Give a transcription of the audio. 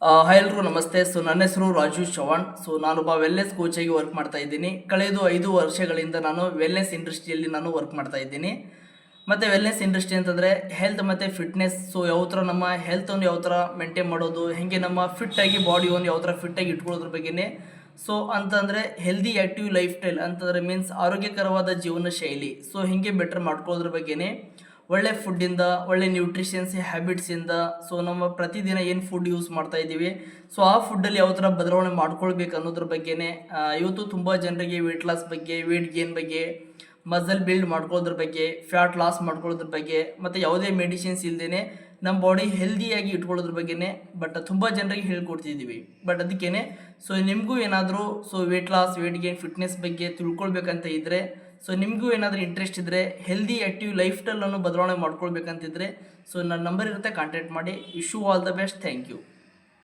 Hi ಎಲ್ರಿಗೂ ನಮಸ್ತೆ. ನನ್ನ ಹೆಸರು ರಾಜು ಚವಾಣ್. ನಾನೊಬ್ಬ ವೆಲ್ನೆಸ್ ಕೋಚ್ ಆಗಿ ವರ್ಕ್ ಮಾಡ್ತಾ ಇದ್ದೀನಿ. ಕಳೆದ 5 ವರ್ಷಗಳಿಂದ ನಾನು ವೆಲ್ನೆಸ್ ಇಂಡಸ್ಟ್ರಿಯಲ್ಲಿ ವರ್ಕ್ ಮಾಡ್ತಾ ಇದ್ದೀನಿ. ಮತ್ತು ವೆಲ್ನೆಸ್ ಇಂಡಸ್ಟ್ರಿ ಅಂತಂದರೆ ಹೆಲ್ತ್ ಮತ್ತು ಫಿಟ್ನೆಸ್. ಯಾವ ಥರ ನಮ್ಮ ಹೆಲ್ತನ್ನು ಯಾವ ಥರ ಮೇಂಟೈನ್ ಮಾಡೋದು, ಹೇಗೆ ನಮ್ಮ ಫಿಟ್ಟಾಗಿ ಬಾಡಿಯನ್ನು ಯಾವ ಥರ ಫಿಟ್ಟಾಗಿ ಇಟ್ಕೊಳ್ಳೋದ್ರ ಬಗ್ಗೆನೇ. ಅಂತಂದರೆ ಹೆಲ್ದಿ ಆ್ಯಕ್ಟಿವ್ ಲೈಫ್ ಸ್ಟೈಲ್ ಅಂತಂದರೆ ಮೀನ್ಸ್ ಆರೋಗ್ಯಕರವಾದ ಜೀವನ ಶೈಲಿ. ಹೇಗೆ ಬೆಟರ್ ಮಾಡ್ಕೊಳ್ಳೋದ್ರ ಬಗ್ಗೆನೇ, ಒಳ್ಳೆ ಫುಡ್ಡಿಂದ, ಒಳ್ಳೆ ನ್ಯೂಟ್ರಿಷನ್ಸ್ ಹ್ಯಾಬಿಟ್ಸಿಂದ. ನಮ್ಮ ಪ್ರತಿದಿನ ಏನು ಫುಡ್ ಯೂಸ್ ಮಾಡ್ತಾ ಇದ್ದೀವಿ, ಆ ಫುಡ್ಡಲ್ಲಿ ಯಾವ ಥರ ಬದಲಾವಣೆ ಮಾಡ್ಕೊಳ್ಬೇಕು ಅನ್ನೋದ್ರ ಬಗ್ಗೆನೇ. ಇವತ್ತು ತುಂಬ ಜನರಿಗೆ ವೆಯ್ಟ್ ಲಾಸ್ ಬಗ್ಗೆ, ವೆಯ್ಟ್ ಗೇನ್ ಬಗ್ಗೆ, ಮಸಲ್ ಬಿಲ್ಡ್ ಮಾಡ್ಕೊಳ್ಳೋದ್ರ ಬಗ್ಗೆ, ಫ್ಯಾಟ್ ಲಾಸ್ ಮಾಡ್ಕೊಳ್ಳೋದ್ರ ಬಗ್ಗೆ, ಮತ್ತು ಯಾವುದೇ ಮೆಡಿಸಿನ್ಸ್ ಇಲ್ಲದೇ ನಮ್ಮ ಬಾಡಿ ಹೆಲ್ದಿಯಾಗಿ ಇಟ್ಕೊಳ್ಳೋದ್ರ ಬಗ್ಗೆನೇ ತುಂಬ ಜನರಿಗೆ ಹೇಳ್ಕೊಡ್ತಿದ್ದೀವಿ. ಅದಕ್ಕೇನೆ ನಿಮಗೂ ಏನಾದರೂ weight loss, weight gain, fitness ಬಗ್ಗೆ ತಿಳ್ಕೊಳ್ಬೇಕಂತ ಇದ್ದರೆ, ನಿಮಗೂ ಏನಾದರೂ ಇಂಟ್ರೆಸ್ಟ್ ಇದ್ದರೆ, ಹೆಲ್ದಿ ಆ್ಯಕ್ಟಿವ್ ಲೈಫ್ ಸ್ಟೈಲನ್ನು ಬದಲಾವಣೆ ಮಾಡ್ಕೊಳ್ಬೇಕಂತಿದ್ರೆ, ನನ್ನ ನಂಬರ್ ಇರುತ್ತೆ, ಕಾಂಟ್ಯಾಕ್ಟ್ ಮಾಡಿ. Wish you all the best. Thank you.